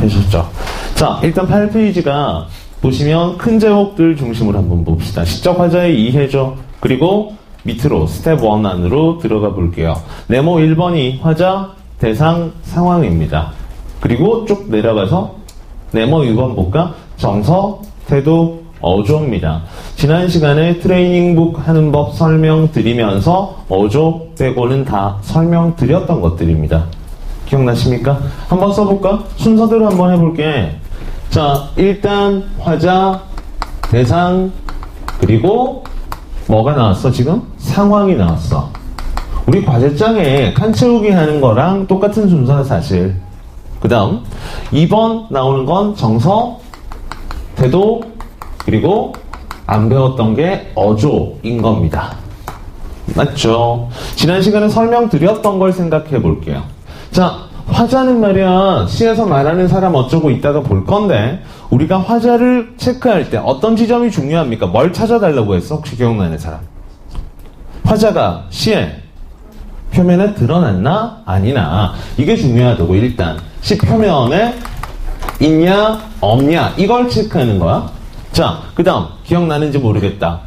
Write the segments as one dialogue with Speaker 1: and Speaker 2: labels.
Speaker 1: 되셨죠? 자, 일단 8페이지가 보시면 큰 제목들 중심으로 한번 봅시다. 시적 화자의 이해죠. 그리고 밑으로 스텝 1 안으로 들어가 볼게요. 네모 1번이 화자, 대상, 상황입니다. 그리고 쭉 내려가서 네모 2번 볼까? 정서, 태도, 어조입니다. 지난 시간에 트레이닝북 하는 법 설명드리면서 어조 빼고는 다 설명드렸던 것들입니다. 기억나십니까? 한번 써볼까? 순서대로 한번 해볼게. 자, 일단 화자, 대상, 그리고 뭐가 나왔어 지금? 상황이 나왔어. 우리 과제장에 칸 채우기 하는 거랑 똑같은 순서야 사실. 그 다음 2번 나오는 건 정서, 태도, 그리고 안 배웠던 게 어조인 겁니다. 맞죠? 지난 시간에 설명드렸던 걸 생각해 볼게요. 자, 화자는 말이야 시에서 말하는 사람 어쩌고 이따가 볼 건데 우리가 화자를 체크할 때 어떤 지점이 중요합니까? 뭘 찾아달라고 했어? 혹시 기억나는 사람? 화자가 시에 표면에 드러났나? 아니나 이게 중요하다고. 일단 시 표면에 있냐 없냐 이걸 체크하는 거야. 자, 그 다음 기억나는지 모르겠다.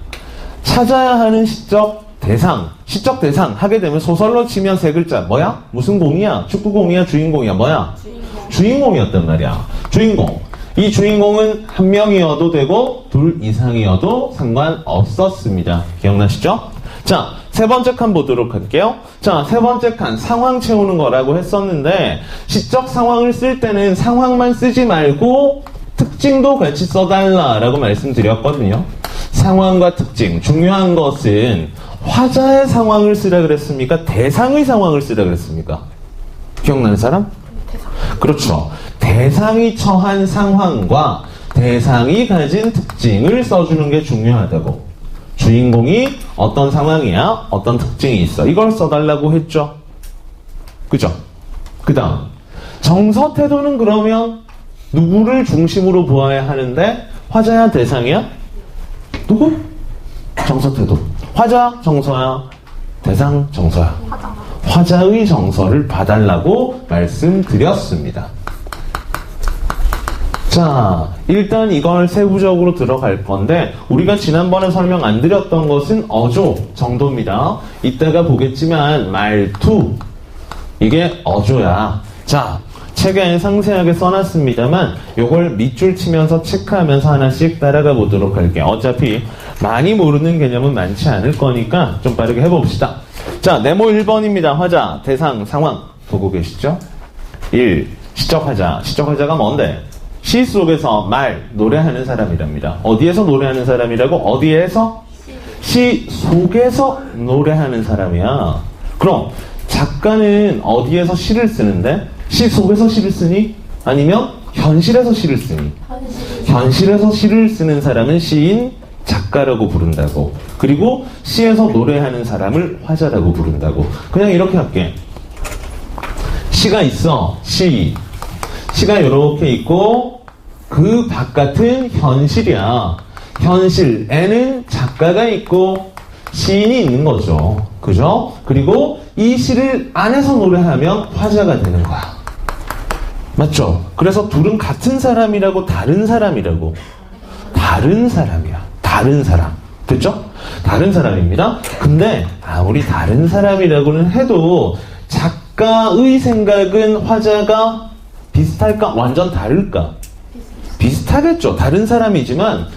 Speaker 1: 찾아야 하는 시적 대상. 시적 대상 하게 되면 소설로 치면 세 글자 뭐야? 무슨 공이야? 축구공이야? 주인공이야? 뭐야? 주인공이었단 말이야. 주인공. 이 주인공은 한 명이어도 되고 둘 이상이어도 상관없었습니다. 기억나시죠? 자, 세 번째 칸 보도록 할게요. 자, 세 번째 칸 상황 채우는 거라고 했었는데 시적 상황을 쓸 때는 상황만 쓰지 말고 특징도 같이 써달라라고 말씀드렸거든요. 상황과 특징. 중요한 것은 화자의 상황을 쓰라 그랬습니까? 대상의 상황을 쓰라 그랬습니까? 기억나는 사람? 대상. 그렇죠. 대상이 처한 상황과 대상이 가진 특징을 써주는 게 중요하다고. 주인공이 어떤 상황이야? 어떤 특징이 있어? 이걸 써달라고 했죠. 그죠? 그 다음 정서 태도는 그러면 누구를 중심으로 보아야 하는데 화자야 대상이야? 누구? 정서 태도. 화자 정서야? 대상 정서야? 화자의 정서를 봐달라고 말씀드렸습니다. 자, 일단 이걸 세부적으로 들어갈 건데 우리가 지난번에 설명 안 드렸던 것은 어조 정도입니다. 이따가 보겠지만 말투 이게 어조야. 자, 책에 상세하게 써놨습니다만 요걸 밑줄 치면서 체크하면서 하나씩 따라가 보도록 할게요. 어차피 많이 모르는 개념은 많지 않을 거니까 좀 빠르게 해봅시다. 자, 네모 1번입니다. 화자, 대상, 상황 보고 계시죠? 1. 시적 화자. 시적 화자가 뭔데? 시 속에서 말, 노래하는 사람이랍니다. 어디에서 노래하는 사람이라고? 어디에서? 시 속에서 노래하는 사람이야. 그럼 작가는 어디에서 시를 쓰는데? 시 속에서 시를 쓰니? 아니면 현실에서 시를 쓰니? 현실에서 시를 쓰는 사람은 시인, 작가라고 부른다고. 그리고 시에서 노래하는 사람을 화자라고 부른다고. 그냥 이렇게 할게. 시가 있어. 시가 이렇게 있고 그 바깥은 현실이야. 현실에는 작가가 있고 시인이 있는 거죠. 그죠? 그리고 이 시를 안에서 노래하면 화자가 되는 거야. 맞죠? 그래서 둘은 같은 사람이라고 다른 사람이라고. 다른 사람이야. 다른 사람. 됐죠? 다른 사람입니다. 근데 아무리 다른 사람이라고는 해도 작가의 생각은 화자가 비슷할까? 완전 다를까? 비슷하겠죠. 다른 사람이지만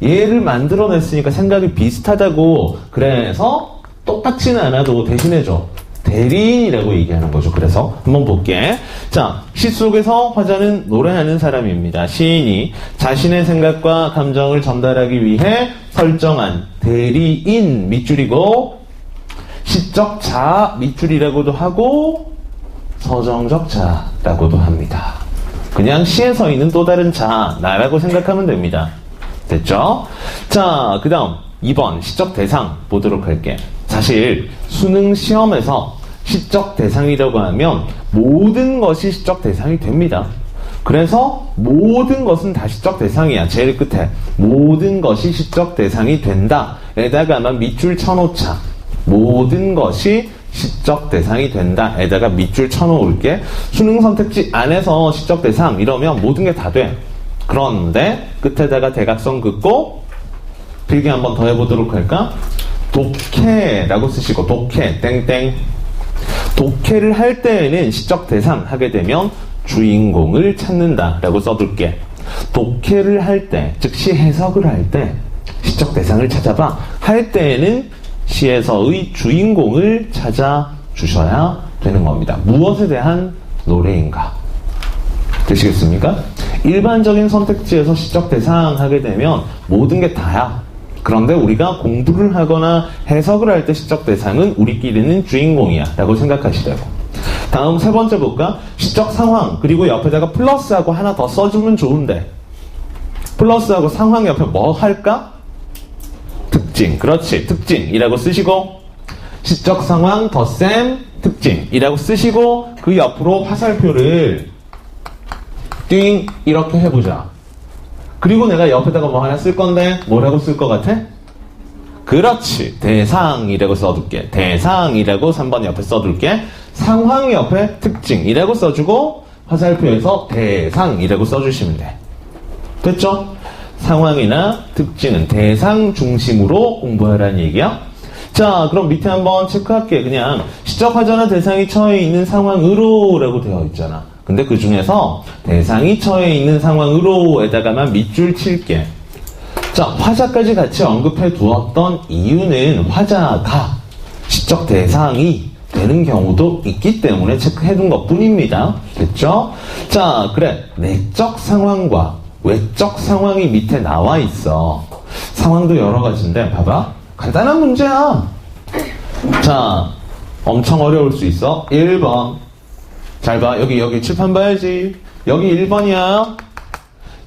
Speaker 1: 얘를 만들어냈으니까 생각이 비슷하다고. 그래서 똑같지는 않아도 대신해줘. 대리인이라고 얘기하는 거죠. 그래서 한번 볼게. 자, 시 속에서 화자는 노래하는 사람입니다. 시인이 자신의 생각과 감정을 전달하기 위해 설정한 대리인 밑줄이고 시적 자 밑줄이라고도 하고 서정적 자라고도 합니다. 그냥 시에 서 있는 또 다른 자, 나라고 생각하면 됩니다. 됐죠? 자, 그 다음 2번 시적 대상 보도록 할게. 사실 수능 시험에서 시적 대상이라고 하면 모든 것이 시적 대상이 됩니다. 그래서 모든 것은 다 시적 대상이야. 제일 끝에 모든 것이 시적 대상이 된다 에다가만 밑줄 쳐놓자. 모든 것이 시적 대상이 된다에다가 밑줄 쳐놓을게. 수능 선택지 안에서 시적 대상 이러면 모든 게 다 돼. 그런데 끝에다가 대각선 긋고 필기 한번 더 해보도록 할까? 독해라고 쓰시고 독해 땡땡. 독해를 할 때에는 시적 대상 하게 되면 주인공을 찾는다라고 써둘게. 독해를 할 때, 즉 시 해석을 할 때 시적 대상을 찾아봐. 할 때에는 시에서의 주인공을 찾아주셔야 되는 겁니다. 무엇에 대한 노래인가? 되시겠습니까? 일반적인 선택지에서 시적 대상 하게 되면 모든 게 다야. 그런데 우리가 공부를 하거나 해석을 할 때 시적 대상은 우리끼리는 주인공이야 라고 생각하시라고. 다음 세 번째 볼까? 시적 상황, 그리고 옆에다가 플러스하고 하나 더 써주면 좋은데 플러스하고 상황 옆에 뭐 할까? 특징. 그렇지, 특징이라고 쓰시고 시적 상황 덧셈 특징이라고 쓰시고 그 옆으로 화살표를 띵 이렇게 해보자. 그리고 내가 옆에다가 뭐 하나 쓸 건데 뭐라고 쓸 것 같아? 그렇지, 대상이라고 써둘게. 대상이라고 3번 옆에 써둘게. 상황 옆에 특징이라고 써주고 화살표에서 대상이라고 써주시면 돼. 됐죠? 상황이나 특징은 대상 중심으로 공부하라는 얘기야. 자, 그럼 밑에 한번 체크할게. 그냥 시적 화자나 대상이 처해 있는 상황으로 라고 되어 있잖아. 근데 그 중에서 대상이 처해 있는 상황으로에다가만 밑줄 칠게. 자, 화자까지 같이 언급해 두었던 이유는 화자가 시적 대상이 되는 경우도 있기 때문에 체크해 둔 것 뿐입니다. 됐죠? 자, 그래. 내적 상황과 외적 상황이 밑에 나와 있어. 상황도 여러 가지인데 봐봐. 간단한 문제야. 자, 엄청 어려울 수 있어. 1번. 잘 봐. 여기 칠판 봐야지. 여기 1번이야.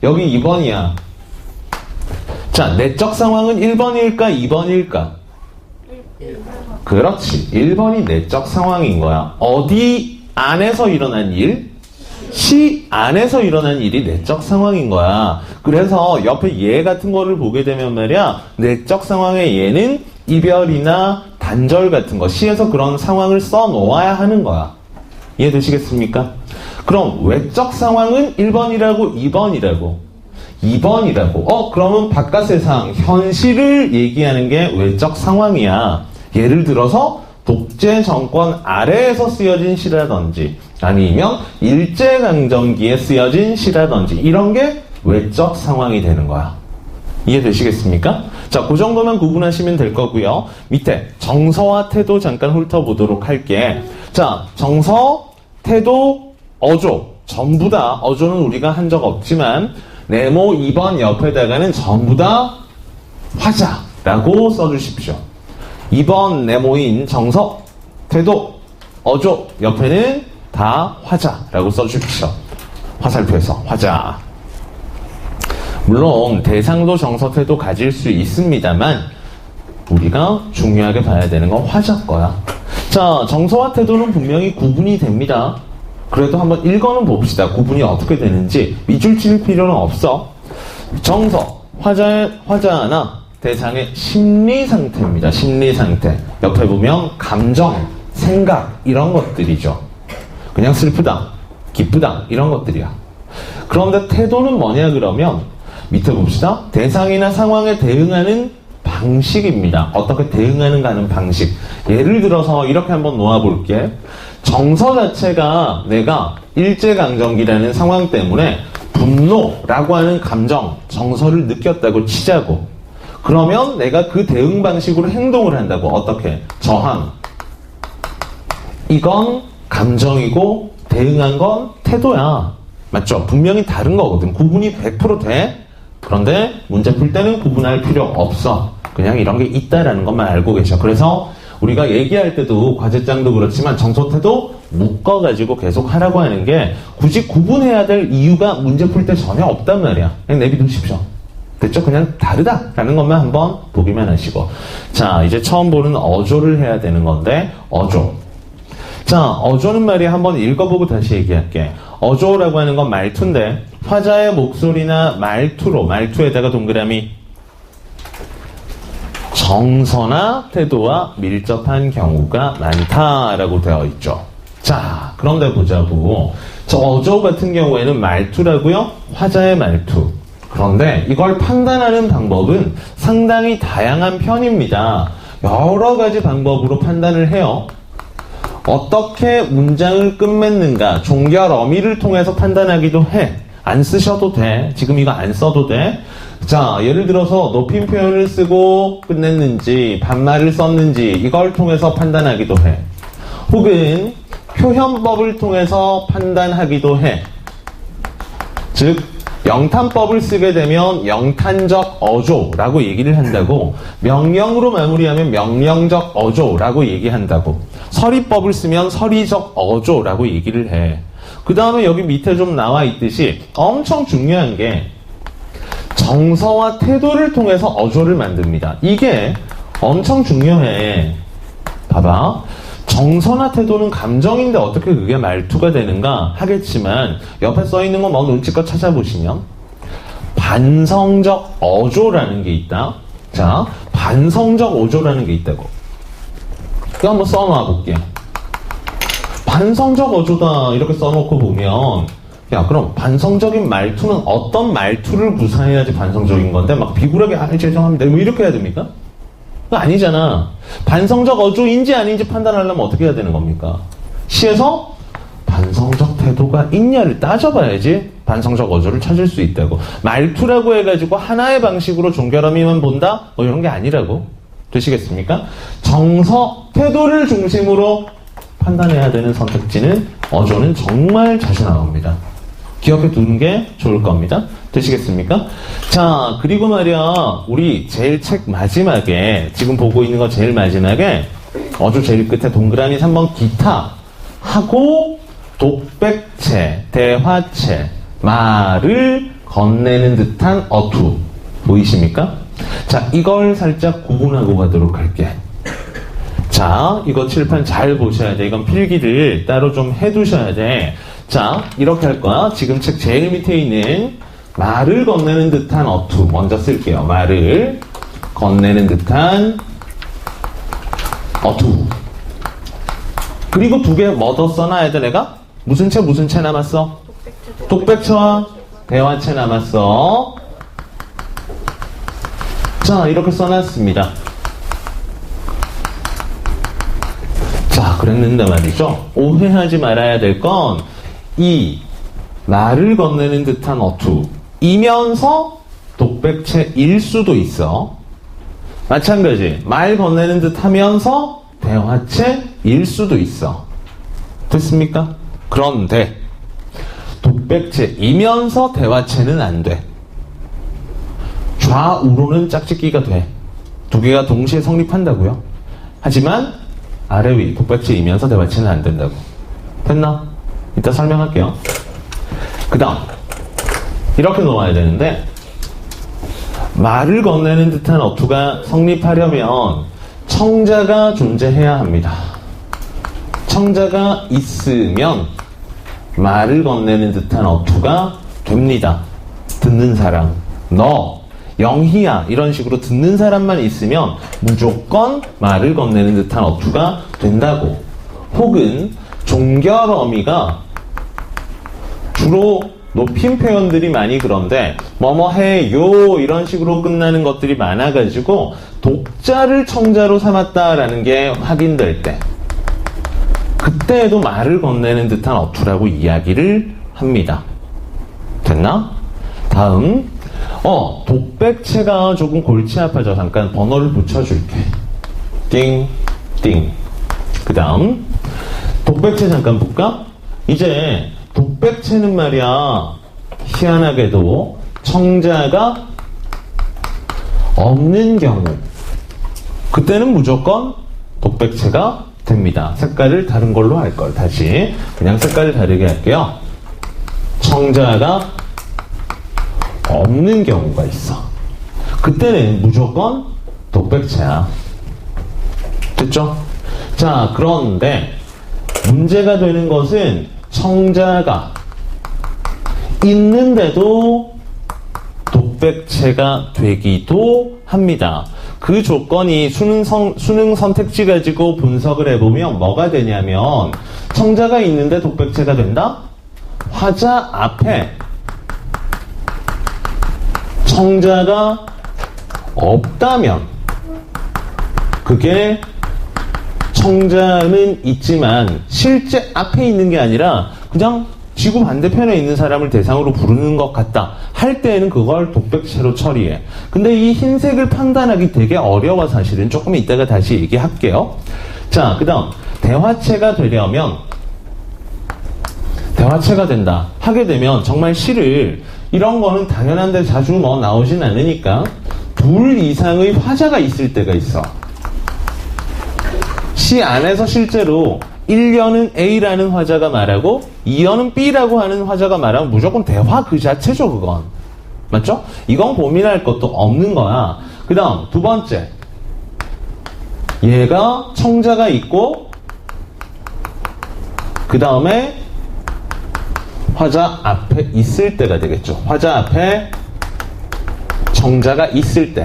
Speaker 1: 여기 2번이야. 자, 내적 상황은 1번일까 2번일까? 1번. 그렇지. 1번이 내적 상황인 거야. 어디 안에서 일어난 일? 시 안에서 일어난 일이 내적 상황인 거야. 그래서 옆에 얘 같은 거를 보게 되면 말이야, 내적 상황의 얘는 이별이나 단절 같은 거, 시에서 그런 상황을 써 놓아야 하는 거야. 이해되시겠습니까? 그럼 외적 상황은 1번이라고 2번이라고 2번이라고. 그러면 바깥 세상, 현실을 얘기하는 게 외적 상황이야. 예를 들어서 독재 정권 아래에서 쓰여진 시라든지 아니면 일제강점기에 쓰여진 시라든지 이런 게 외적 상황이 되는 거야. 이해되시겠습니까? 자, 그 정도만 구분하시면 될 거고요. 밑에 정서와 태도 잠깐 훑어보도록 할게. 자, 정서, 태도, 어조 전부 다, 어조는 우리가 한 적 없지만 네모 2번 옆에다가는 전부 다 화자라고 써주십시오. 2번 네모인 정서, 태도, 어조 옆에는 다 화자라고 써주십시오. 화살표에서 화자. 물론 대상도 정서, 태도 가질 수 있습니다만 우리가 중요하게 봐야 되는 건 화자 거야. 자, 정서와 태도는 분명히 구분이 됩니다. 그래도 한번 읽어는 봅시다. 구분이 어떻게 되는지. 밑줄 칠 필요는 없어. 정서, 화자나 대상의 심리 상태입니다. 심리 상태. 옆에 보면 감정, 생각 이런 것들이죠. 그냥 슬프다, 기쁘다 이런 것들이야. 그런데 태도는 뭐냐 그러면 밑에 봅시다. 대상이나 상황에 대응하는 방식입니다. 어떻게 대응하는가 하는 방식. 예를 들어서 이렇게 한번 놓아볼게. 정서 자체가 내가 일제강점기라는 상황 때문에 분노라고 하는 감정, 정서를 느꼈다고 치자고. 그러면 내가 그 대응 방식으로 행동을 한다고. 어떻게? 저항. 이건 감정이고 대응한 건 태도야. 맞죠? 분명히 다른 거거든. 구분이 100% 돼. 그런데 문제 풀 때는 구분할 필요 없어. 그냥 이런 게 있다라는 것만 알고 계셔. 그래서 우리가 얘기할 때도 과제장도 그렇지만 정서, 태도 묶어가지고 계속 하라고 하는 게 굳이 구분해야 될 이유가 문제 풀 때 전혀 없단 말이야. 그냥 내비두십시오. 됐죠? 그냥 다르다라는 것만 한번 보기만 하시고. 자, 이제 처음 보는 어조를 해야 되는 건데 어조. 자, 어조는 말이야. 한번 읽어보고 다시 얘기할게. 어조라고 하는 건 말투인데 화자의 목소리나 말투로, 말투에다가 동그라미 정서나 태도와 밀접한 경우가 많다라고 되어 있죠. 자, 그런데 보자고. 저 어조 같은 경우에는 말투라고요? 화자의 말투. 그런데 이걸 판단하는 방법은 상당히 다양한 편입니다. 여러 가지 방법으로 판단을 해요. 어떻게 문장을 끝맺는가, 종결 어미를 통해서 판단하기도 해. 안 쓰셔도 돼. 지금 이거 안 써도 돼. 자, 예를 들어서 높임 표현을 쓰고 끝냈는지 반말을 썼는지 이걸 통해서 판단하기도 해. 혹은 표현법을 통해서 판단하기도 해. 즉 영탄법을 쓰게 되면 영탄적 어조라고 얘기를 한다고, 명령으로 마무리하면 명령적 어조라고 얘기한다고, 서리법을 쓰면 서리적 어조라고 얘기를 해. 그 다음에 여기 밑에 좀 나와 있듯이 엄청 중요한 게 정서와 태도를 통해서 어조를 만듭니다. 이게 엄청 중요해. 봐봐. 정서나 태도는 감정인데 어떻게 그게 말투가 되는가 하겠지만, 옆에 써있는 거 뭐 눈치껏 찾아보시면 반성적 어조라는 게 있다. 자, 반성적 어조라는 게 있다고. 이거 한번 써놔 볼게요. 반성적 어조다 이렇게 써놓고 보면, 야 그럼 반성적인 말투는 어떤 말투를 구사해야지 반성적인 건데, 막 비굴하게 죄송합니다 뭐 이렇게 해야 됩니까? 그거 아니잖아. 반성적 어조인지 아닌지 판단하려면 어떻게 해야 되는 겁니까? 시에서 반성적 태도가 있냐를 따져봐야지 반성적 어조를 찾을 수 있다고. 말투라고 해가지고 하나의 방식으로 종결어미만 본다? 뭐 이런 게 아니라고. 되시겠습니까? 정서, 태도를 중심으로 판단해야 되는 선택지는 어조는 정말 자주 나옵니다. 기억해 두는 게 좋을 겁니다. 되시겠습니까? 자, 그리고 말이야, 우리 제일 책 마지막에, 지금 보고 있는 거 제일 마지막에 어조 제일 끝에 동그라미 3번 기타 하고 독백체, 대화체, 말을 건네는 듯한 어투 보이십니까? 자, 이걸 살짝 구분하고 가도록 할게. 자, 이거 칠판 잘 보셔야 돼. 이건 필기를 따로 좀 해두셔야 돼. 자, 이렇게 할 거야. 지금 책 제일 밑에 있는 말을 건네는 듯한 어투 먼저 쓸게요. 말을 건네는 듯한 어투. 그리고 두 개 뭐 더 써놔야 돼 내가? 무슨 채 남았어? 독백체와 대화체 남았어. 자, 이렇게 써놨습니다. 자, 그랬는데 말이죠. 오해하지 말아야 될 건 이 말을 건네는 듯한 어투 이면서 독백체일 수도 있어. 마찬가지 말 건네는 듯 하면서 대화체일 수도 있어. 됐습니까? 그런데 독백체이면서 대화체는 안 돼. 좌우로는 짝짓기가 돼. 두 개가 동시에 성립한다고요. 하지만 아래 위 독백체이면서 대화체는 안 된다고. 됐나? 이따 설명할게요. 그 다음 이렇게 놓아야 되는데, 말을 건네는 듯한 어투가 성립하려면 청자가 존재해야 합니다. 청자가 있으면 말을 건네는 듯한 어투가 됩니다. 듣는 사람, 너, 영희야 이런 식으로 듣는 사람만 있으면 무조건 말을 건네는 듯한 어투가 된다고. 혹은 종결어미가 주로 높임 표현들이 많이 그런데 뭐뭐 해요 이런 식으로 끝나는 것들이 많아가지고 독자를 청자로 삼았다라는 게 확인될 때, 그때에도 말을 건네는 듯한 어투라고 이야기를 합니다. 됐나? 다음 독백체가 조금 골치 아파져. 잠깐 번호를 붙여줄게. 띵, 띵. 그 다음 독백체 잠깐 볼까? 이제 독백체는 말이야, 희한하게도 청자가 없는 경우, 그때는 무조건 독백체가 됩니다. 색깔을 다른 걸로 할 걸. 다시 그냥 색깔을 다르게 할게요. 청자가 없는 경우가 있어. 그때는 무조건 독백체야. 됐죠? 자, 그런데 문제가 되는 것은 청자가 있는데도 독백체가 되기도 합니다. 그 조건이 수능 선택지 가지고 분석을 해보면 뭐가 되냐면 청자가 있는데 독백체가 된다? 화자 앞에 청자가 없다면 그게 청자는 있지만 실제 앞에 있는 게 아니라 그냥 지구 반대편에 있는 사람을 대상으로 부르는 것 같다 할 때에는 그걸 독백체로 처리해. 근데 이 흰색을 판단하기 되게 어려워. 사실은 조금 이따가 다시 얘기할게요. 자, 그 다음 대화체가 되려면 대화체가 된다 하게 되면 정말 시를 이런 거는 당연한데 자주 뭐 나오진 않으니까 둘 이상의 화자가 있을 때가 있어. 시 안에서 실제로 1년은 A라는 화자가 말하고 2년은 B라고 하는 화자가 말하면 무조건 대화 그 자체죠. 그건 맞죠? 이건 고민할 것도 없는 거야. 그 다음 두 번째, 얘가 청자가 있고 그 다음에 화자 앞에 있을 때가 되겠죠. 화자 앞에 청자가 있을 때.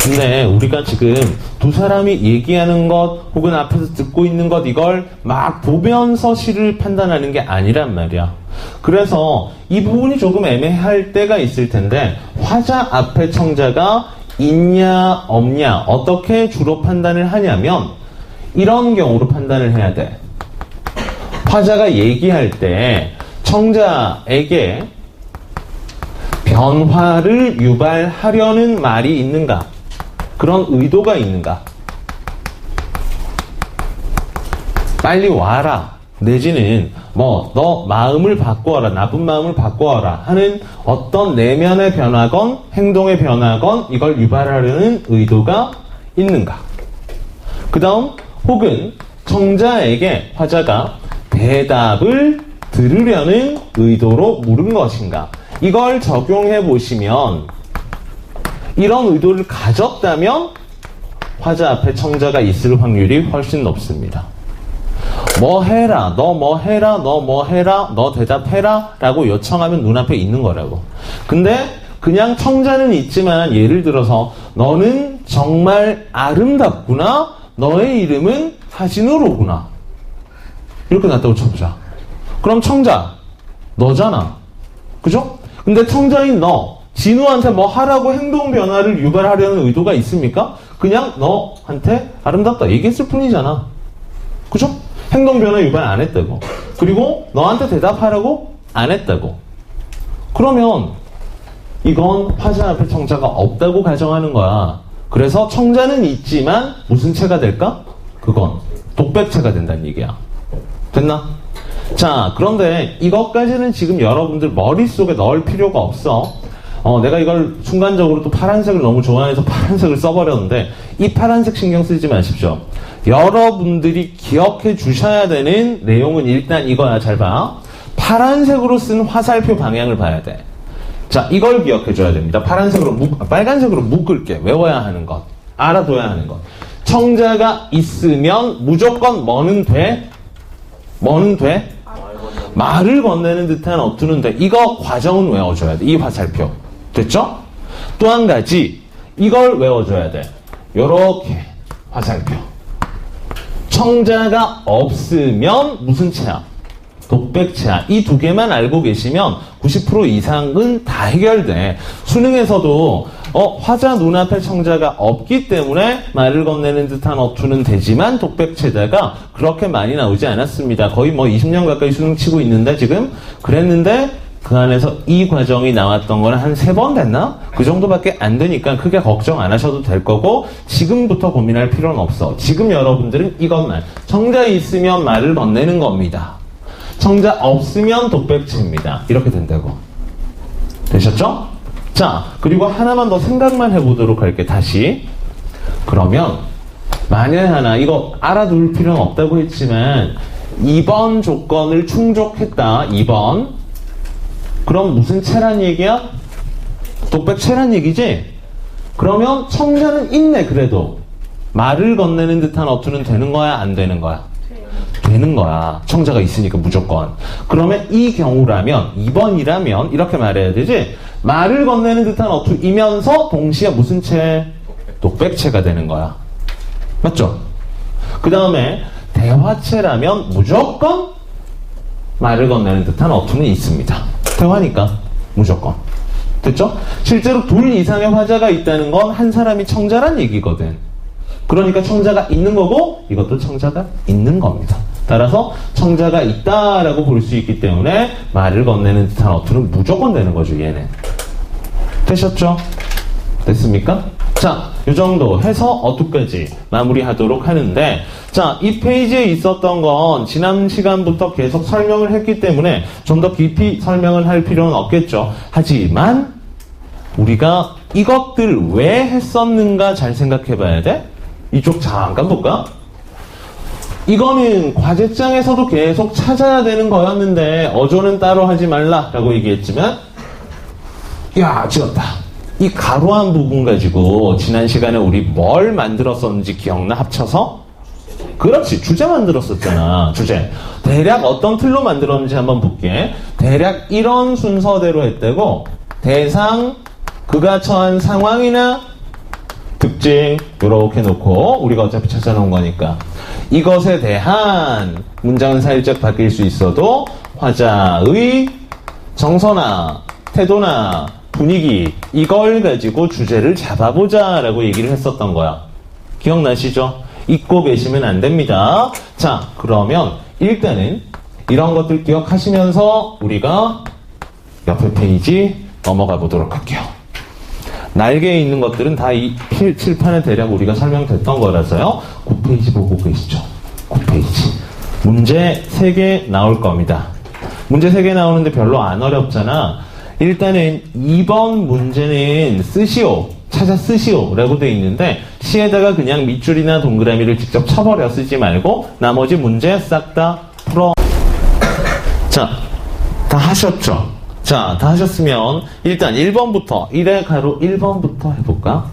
Speaker 1: 근데 우리가 지금 두 사람이 얘기하는 것 혹은 앞에서 듣고 있는 것 이걸 막 보면서 시를 판단하는 게 아니란 말이야. 그래서 이 부분이 조금 애매할 때가 있을 텐데 화자 앞에 청자가 있냐 없냐 어떻게 주로 판단을 하냐면 이런 경우로 판단을 해야 돼. 화자가 얘기할 때 청자에게 변화를 유발하려는 말이 있는가? 그런 의도가 있는가? 빨리 와라 내지는 뭐 너 마음을 바꾸어라, 나쁜 마음을 바꾸어라 하는 어떤 내면의 변화건 행동의 변화건 이걸 유발하려는 의도가 있는가? 그 다음 혹은 청자에게 화자가 대답을 들으려는 의도로 물은 것인가? 이걸 적용해 보시면 이런 의도를 가졌다면 화자 앞에 청자가 있을 확률이 훨씬 높습니다. 뭐 해라, 너 뭐 해라, 너 뭐 해라, 너 대답해라 라고 요청하면 눈앞에 있는 거라고. 근데 그냥 청자는 있지만 예를 들어서 너는 정말 아름답구나, 너의 이름은 하진우로구나 이렇게 놨다고 쳐보자. 그럼 청자 너잖아, 그죠? 근데 청자인 너 진우한테 뭐 하라고 행동 변화를 유발하려는 의도가 있습니까? 그냥 너한테 아름답다 얘기했을 뿐이잖아, 그죠? 행동 변화 유발 안 했다고. 그리고 너한테 대답하라고 안 했다고. 그러면 이건 화자 앞에 청자가 없다고 가정하는 거야. 그래서 청자는 있지만 무슨 체가 될까? 그건 독백체가 된다는 얘기야. 됐나? 자, 그런데 이것까지는 지금 여러분들 머릿속에 넣을 필요가 없어. 내가 이걸 순간적으로 또 파란색을 너무 좋아해서 파란색을 써버렸는데 이 파란색 신경 쓰지 마십시오. 여러분들이 기억해 주셔야 되는 내용은 일단 이거야. 잘 봐. 파란색으로 쓴 화살표 방향을 봐야 돼. 자, 이걸 기억해 줘야 됩니다. 빨간색으로 묶을게. 외워야 하는 것, 알아둬야 하는 것. 청자가 있으면 무조건 뭐는 돼? 뭐는 돼? 말을 건네는 듯한 어투는 돼. 이거 과정은 외워줘야 돼. 이 화살표. 됐죠? 또 한 가지 이걸 외워줘야 돼. 요렇게 화살표. 청자가 없으면 무슨 체야? 독백체야. 이 두 개만 알고 계시면 90% 이상은 다 해결돼. 수능에서도 화자 눈앞에 청자가 없기 때문에 말을 건네는 듯한 어투는 되지만 독백체자가 그렇게 많이 나오지 않았습니다. 거의 뭐 20년 가까이 수능 치고 있는데 지금 그랬는데 그 안에서 이 과정이 나왔던 거는 한 3번 됐나? 그 정도밖에 안 되니까 크게 걱정 안 하셔도 될 거고 지금부터 고민할 필요는 없어. 지금 여러분들은 이것만. 청자 있으면 말을 건네는 겁니다. 청자 없으면 독백체입니다. 이렇게 된다고. 되셨죠? 자, 그리고 하나만 더 생각만 해보도록 할게. 다시. 그러면 만약에 하나 이거 알아둘 필요는 없다고 했지만 2번 조건을 충족했다. 2번. 그럼 무슨 체란 얘기야? 독백체란 얘기지? 그러면 청자는 있네. 그래도 말을 건네는 듯한 어투는 되는 거야 안 되는 거야? 되는 거야. 청자가 있으니까 무조건. 그러면 이 경우라면, 2번이라면 이렇게 말해야 되지. 말을 건네는 듯한 어투이면서 동시에 무슨 채? 독백체가 되는 거야. 맞죠? 그 다음에 대화체라면 무조건 말을 건네는 듯한 어투는 있습니다. 대화니까 무조건. 됐죠? 실제로 둘 이상의 화자가 있다는 건 한 사람이 청자란 얘기거든. 그러니까 청자가 있는 거고 이것도 청자가 있는 겁니다. 따라서 청자가 있다라고 볼 수 있기 때문에 말을 건네는 듯한 어투는 무조건 되는 거죠. 얘는. 되셨죠? 됐습니까? 자, 이 정도 해서 어투까지 마무리하도록 하는데, 자, 이 페이지에 있었던 건 지난 시간부터 계속 설명을 했기 때문에 좀 더 깊이 설명을 할 필요는 없겠죠. 하지만 우리가 이것들 왜 했었는가 잘 생각해 봐야 돼. 이쪽 잠깐 볼까? 이거는 과제장에서도 계속 찾아야 되는 거였는데 어조는 따로 하지 말라라고 얘기했지만, 야, 찍었다. 이 가로한 부분 가지고 지난 시간에 우리 뭘 만들었었는지 기억나? 합쳐서? 그렇지, 주제 만들었었잖아. 주제. 대략 어떤 틀로 만들었는지 한번 볼게. 대략 이런 순서대로 했다고. 대상, 그가 처한 상황이나 특징 이렇게 놓고 우리가 어차피 찾아놓은 거니까 이것에 대한 문장은 살짝 바뀔 수 있어도 화자의 정서나 태도나 분위기 이걸 가지고 주제를 잡아보자 라고 얘기를 했었던 거야. 기억나시죠? 잊고 계시면 안 됩니다. 자, 그러면 일단은 이런 것들 기억하시면서 우리가 옆에 페이지 넘어가 보도록 할게요. 날개에 있는 것들은 다 이 칠판에 대략 우리가 설명됐던 거라서요. 9페이지 보고 계시죠? 9페이지. 문제 3개 나올 겁니다. 문제 3개 나오는데 별로 안 어렵잖아. 일단은 2번 문제는 쓰시오. 찾아 쓰시오 라고 되어 있는데 시에다가 그냥 밑줄이나 동그라미를 직접 쳐버려. 쓰지 말고 나머지 문제 싹 다 풀어. 자, 다 하셨죠? 자, 다 하셨으면 일단 1번부터 1의 가로 1번부터 해볼까?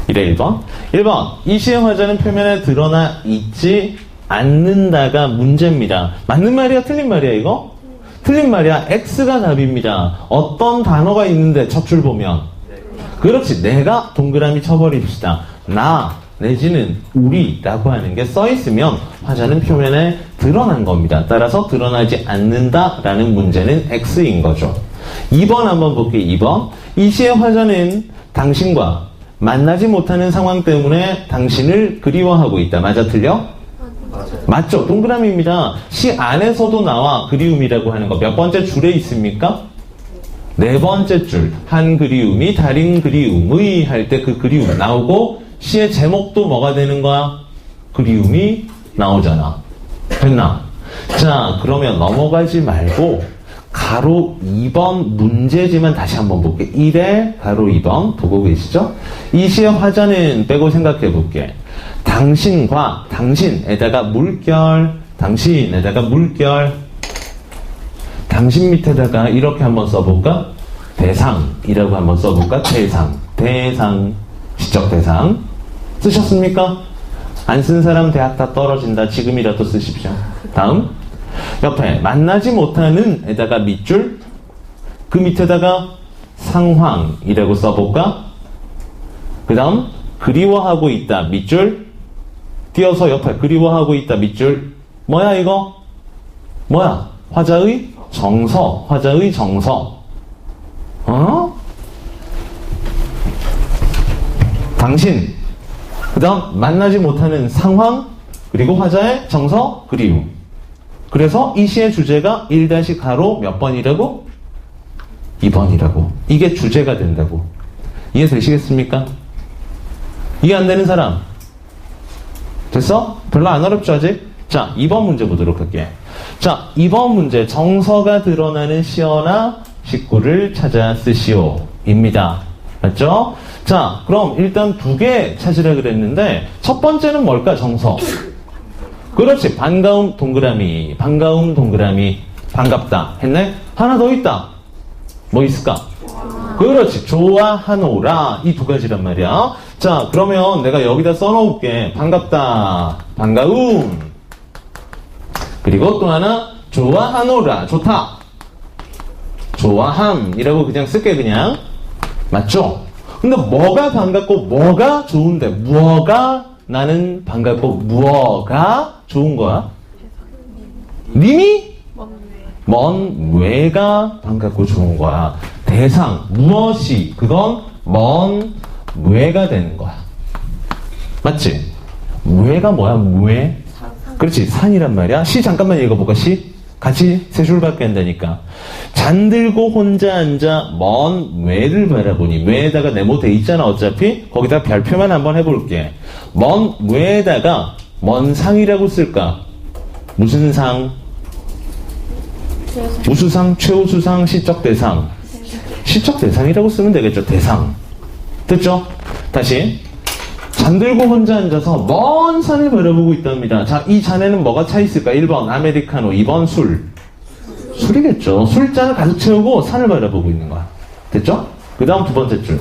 Speaker 1: 1의 1번 1번 이 시의 화자는 표면에 드러나 있지 않는다가 문제입니다. 맞는 말이야? 틀린 말이야 이거? 틀린 말이야. X가 답입니다. 어떤 단어가 있는데 첫 줄 보면 그렇지, 내가 동그라미 쳐버립시다. 나 내지는 우리라고 하는 게 써있으면 화자는 표면에 드러난 겁니다. 따라서 드러나지 않는다라는 문제는 X인 거죠. 2번 한번 볼게요. 2번 이 시의 화자는 당신과 만나지 못하는 상황 때문에 당신을 그리워하고 있다. 맞아, 틀려? 맞죠? 동그라미입니다. 시 안에서도 나와 그리움이라고 하는 거 몇 번째 줄에 있습니까? 4번째 줄. 한 그리움이 다른 그리움의 할 때 그 그리움 나오고 시의 제목도 뭐가 되는 거야? 그리움이 나오잖아. 됐나? 자, 그러면 넘어가지 말고 가로 2번 문제지만 다시 한번 볼게. 1에 가로 2번 보고 계시죠? 이 시의 화자는 빼고 생각해 볼게. 당신과 당신에다가 물결, 당신에다가 물결, 당신 밑에다가 이렇게 한번 써볼까? 대상이라고 한번 써볼까? 대상, 대상, 시적 대상 쓰셨습니까? 안 쓴 사람 대학 다 떨어진다. 지금이라도 쓰십시오. 다음 옆에 만나지 못하는 에다가 밑줄, 그 밑에다가 상황이라고 써볼까? 그 다음 그리워하고 있다. 밑줄 띄어서 옆에 그리워하고 있다. 밑줄 뭐야 이거? 뭐야? 화자의 정서, 화자의 정서. 당신, 그 다음 만나지 못하는 상황, 그리고 화자의 정서, 그리움. 그래서 이 시의 주제가 1- 가로 몇 번이라고? 2번이라고. 이게 주제가 된다고. 이해되시겠습니까? 이해 안 되는 사람? 됐어? 별로 안 어렵죠 아직? 자, 2번 문제 보도록 할게. 자, 2번 문제. 정서가 드러나는 시어나 식구를 찾아 쓰시오 입니다. 맞죠? 자, 그럼 일단 2개 찾으라 그랬는데 첫 번째는 뭘까? 정서. 그렇지, 반가움 동그라미, 반가움 동그라미, 반갑다 했네? 하나 더 있다. 뭐 있을까? 그렇지, 좋아하노라. 이 2가지란 말이야. 자, 그러면 내가 여기다 써놓을게. 반갑다, 반가움. 그리고 또 하나 좋아하노라. 좋다. 좋아함이라고 그냥 쓸게 그냥. 맞죠? 근데 뭐가 반갑고 뭐가 좋은데 뭐가 나는 반갑고 뭐가 좋은 거야? 님이 먼 외가 반갑고 좋은 거야. 대상 무엇이 그건 먼 외가 되는 거야. 맞지? 외가 뭐야? 외? 그렇지, 산이란 말이야. 시 잠깐만 읽어볼까? 시? 같이 세 줄밖에 안 되니까. 잠들고 혼자 앉아 먼 외를 바라보니. 외에다가 네모돼 있잖아 어차피. 거기다 별표만 한번 해볼게. 먼 외에다가 먼 상이라고 쓸까? 무슨 상? 우수상, 최우수상, 시적 대상. 시적 대상이라고 쓰면 되겠죠. 대상. 됐죠? 다시. 잠들고 혼자 앉아서 먼 산을 바라보고 있답니다. 자, 이 잔에는 뭐가 차 있을까? 1번 아메리카노, 2번 술. 술이겠죠. 술잔을 가득 채우고 산을 바라보고 있는 거야. 됐죠? 그 다음 두 번째 줄.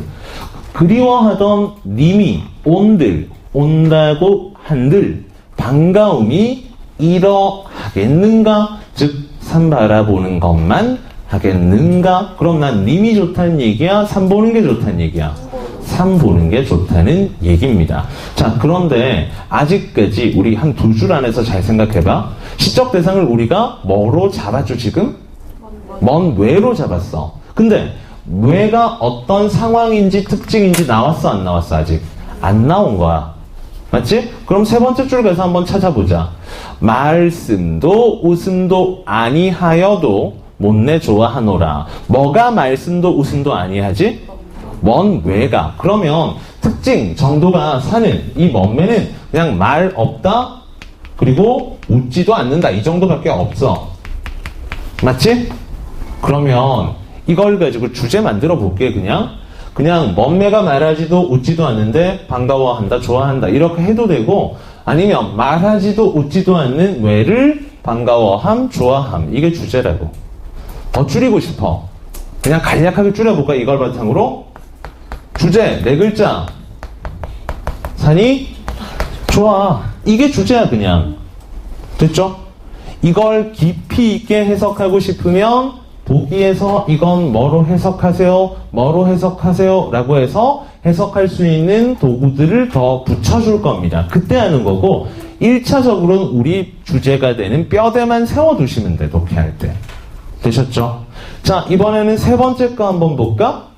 Speaker 1: 그리워하던 님이 온들, 온다고 한들 반가움이 이러하겠는가? 즉, 산 바라보는 것만 하겠는가? 그럼 난 님이 좋다는 얘기야? 산 보는 게 좋다는 얘기야? 산 보는 게 좋다는 얘기입니다. 자, 그런데 아직까지 우리 한 두 줄 안에서 잘 생각해봐. 시적 대상을 우리가 뭐로 잡았죠 지금? 먼 외로 잡았어. 근데 외가 어떤 상황인지 특징인지 나왔어 안 나왔어? 아직 안 나온 거야. 맞지? 그럼 세 번째 줄 가서 한번 찾아보자. 말씀도 웃음도 아니하여도 못내 좋아하노라. 뭐가 말씀도 웃음도 아니하지? 먼 외가. 그러면 특징 정도가 사는 이 먼매는 그냥 말 없다 그리고 웃지도 않는다 이 정도밖에 없어. 맞지? 그러면 이걸 가지고 주제 만들어 볼게. 그냥 먼매가 말하지도 웃지도 않는데 반가워한다 좋아한다 이렇게 해도 되고, 아니면 말하지도 웃지도 않는 외를 반가워함 좋아함 이게 주제라고. 더 줄이고 싶어. 그냥 간략하게 줄여볼까? 이걸 바탕으로 주제 네 글자. 산이 좋아. 이게 주제야 그냥. 됐죠? 이걸 깊이 있게 해석하고 싶으면 보기에서 이건 뭐로 해석하세요? 뭐로 해석하세요? 라고 해서 해석할 수 있는 도구들을 더 붙여줄 겁니다. 그때 하는 거고, 1차적으로는 우리 주제가 되는 뼈대만 세워두시면 돼. 독해할 때. 되셨죠? 자, 이번에는 세 번째 거 한번 볼까?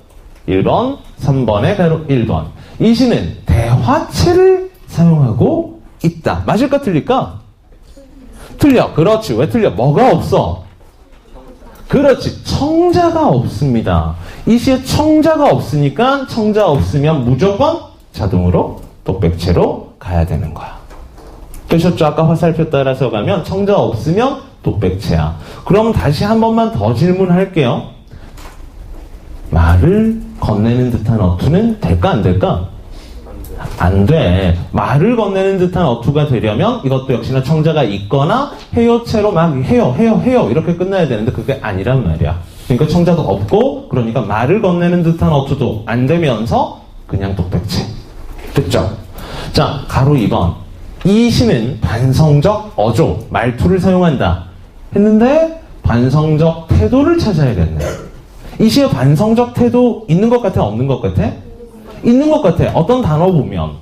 Speaker 1: 1번, 3번에 바로 1번. 이 시는 대화체를 사용하고 있다. 맞을까 틀릴까? 틀려. 그렇지. 왜 틀려? 뭐가 없어? 그렇지. 청자가 없습니다. 이 시에 청자가 없으니까 청자 없으면 무조건 자동으로 독백체로 가야 되는 거야. 되셨죠? 아까 화살표 따라서 가면 청자 없으면 독백체야. 그럼 다시 한 번만 더 질문할게요. 말을 건네는 듯한 어투는 될까 안 될까? 안 돼. 말을 건네는 듯한 어투가 되려면 이것도 역시나 청자가 있거나 해요체로 막 해요 이렇게 끝나야 되는데 그게 아니란 말이야. 그러니까 청자도 없고, 그러니까 말을 건네는 듯한 어투도 안 되면서 그냥 독백체. 됐죠? 자, 가로 2번. 이 시는 반성적 어조, 말투를 사용한다 했는데 반성적 태도를 찾아야겠네. 이 시에 반성적 태도 있는 것 같아? 없는 것 같아? 있는 것 같아. 어떤 단어 보면.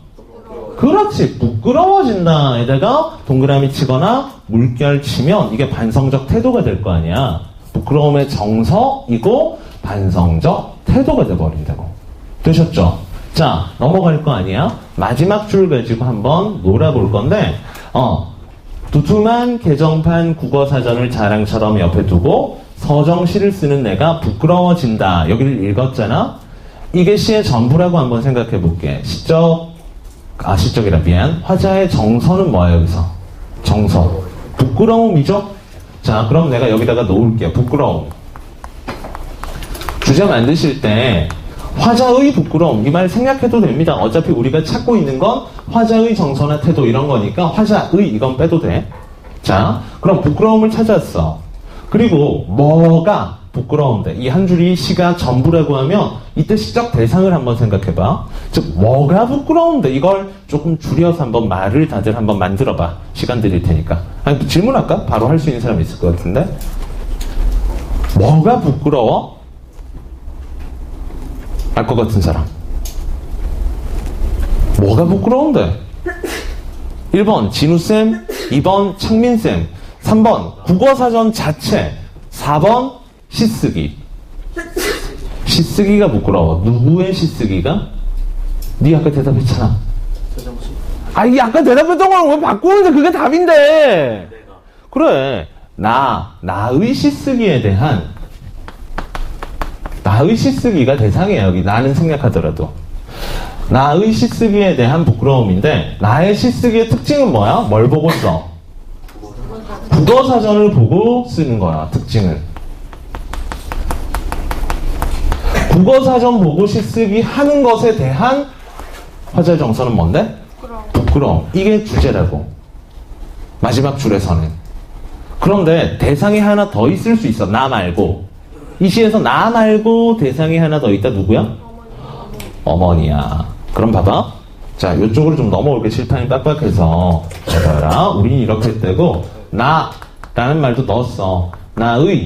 Speaker 1: 그렇지. 부끄러워진다 에다가 동그라미 치거나 물결 치면 이게 반성적 태도가 될 거 아니야. 부끄러움의 정서이고 반성적 태도가 돼버린다고. 되셨죠? 자, 넘어갈 거 아니야? 마지막 줄 가지고 한번 놀아볼 건데, 두툼한 개정판 국어사전을 자랑처럼 옆에 두고 서정시를 쓰는 내가 부끄러워진다. 여기를 읽었잖아? 이게 시의 전부라고 한번 생각해 볼게. 시적이라 미안. 화자의 정서는 뭐야 여기서? 정서. 부끄러움이죠? 자, 그럼 내가 여기다가 놓을게요. 부끄러움. 주제 만드실 때 화자의 부끄러움 이 말 생략해도 됩니다. 어차피 우리가 찾고 있는 건 화자의 정서나 태도 이런 거니까 화자의 이건 빼도 돼. 자, 그럼 부끄러움을 찾았어. 그리고 뭐가 부끄러운데 이 한 줄이 시가 전부라고 하면 이때 시적 대상을 한번 생각해봐. 즉 뭐가 부끄러운데 이걸 조금 줄여서 한번 말을 다들 한번 만들어봐. 시간 드릴 테니까. 아니, 질문할까? 바로 할 수 있는 사람 있을 것 같은데. 뭐가 부끄러워? 알 것 같은 사람. 뭐가 부끄러운데? 1번 진우쌤, 2번 창민쌤, 3번 국어사전 자체, 4번 시쓰기. 시쓰기가 부끄러워. 누구의 시쓰기가? 네 아까 대답했잖아. 아이 아까 대답했던 걸 왜 바꾸는데 그게 답인데. 그래. 나의 시쓰기에 대한 나의 시쓰기가 대상이에요. 여기 나는 생략하더라도. 나의 시쓰기에 대한 부끄러움인데 나의 시쓰기의 특징은 뭐야? 뭘 보고 써? 국어사전을 보고 쓰는 거야. 특징을. 국어사전 보고 시쓰기 하는 것에 대한 화제 정서는 뭔데? 부끄러움. 이게 주제라고. 마지막 줄에서는. 그런데 대상이 하나 더 있을 수 있어. 나 말고. 이 시에서 나 말고 대상이 하나 더 있다. 누구야? 어머니야. 그럼 봐봐. 자, 이쪽으로 좀 넘어올게. 칠판이 빡빡해서. 봐라. 우린 이렇게 했대고 나라는 말도 넣었어. 나의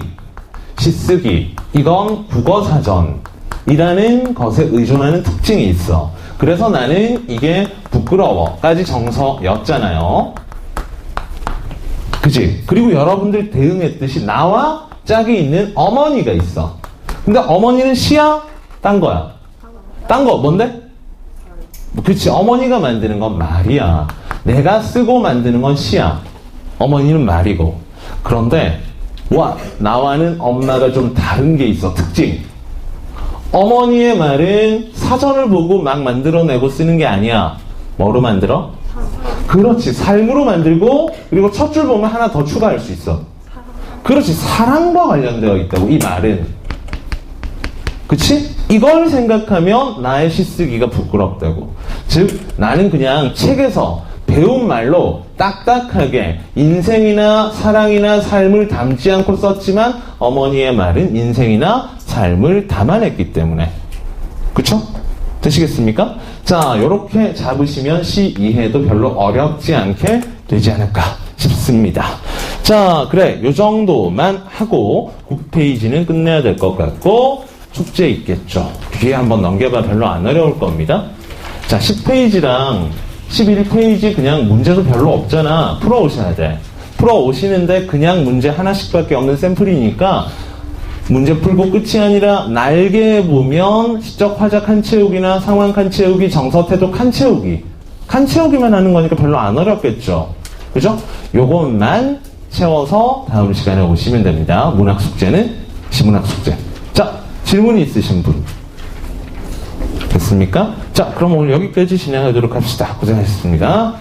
Speaker 1: 시쓰기. 이건 국어사전이라는 것에 의존하는 특징이 있어. 그래서 나는 이게 부끄러워까지 정서였잖아요. 그치? 그리고 여러분들 대응했듯이 나와 짝이 있는 어머니가 있어. 근데 어머니는 시야? 딴 거야. 딴 거 뭔데? 그치, 어머니가 만드는 건 말이야. 내가 쓰고 만드는 건 시야. 어머니는 말이고. 그런데 나와는 엄마가 좀 다른 게 있어. 특징. 어머니의 말은 사전을 보고 막 만들어내고 쓰는 게 아니야. 뭐로 만들어? 그렇지. 삶으로 만들고 그리고 첫 줄 보면 하나 더 추가할 수 있어. 그렇지. 사랑과 관련되어 있다고. 이 말은. 그치? 이걸 생각하면 나의 시쓰기가 부끄럽다고. 즉 나는 그냥 책에서 배운 말로 딱딱하게 인생이나 사랑이나 삶을 담지 않고 썼지만 어머니의 말은 인생이나 삶을 담아냈기 때문에. 그쵸? 되시겠습니까? 자, 요렇게 잡으시면 시 이해도 별로 어렵지 않게 되지 않을까 싶습니다. 자, 그래. 요 정도만 하고 9페이지는 끝내야 될 것 같고 숙제 있겠죠. 뒤에 한번 넘겨봐. 별로 안 어려울 겁니다. 자, 10페이지랑 11페이지 그냥 문제도 별로 없잖아. 풀어오셔야 돼. 풀어오시는데 그냥 문제 하나씩밖에 없는 샘플이니까 문제 풀고 끝이 아니라 날개 보면 시적 화자 칸 채우기나 상황 칸 채우기, 정서 태도 칸 채우기. 칸 채우기만 하는 거니까 별로 안 어렵겠죠. 그죠? 요것만 채워서 다음 시간에 오시면 됩니다. 문학 숙제는 시문학 숙제. 자, 질문이 있으신 분 됐습니까? 자, 그럼 오늘 여기까지 진행하도록 합시다. 고생하셨습니다.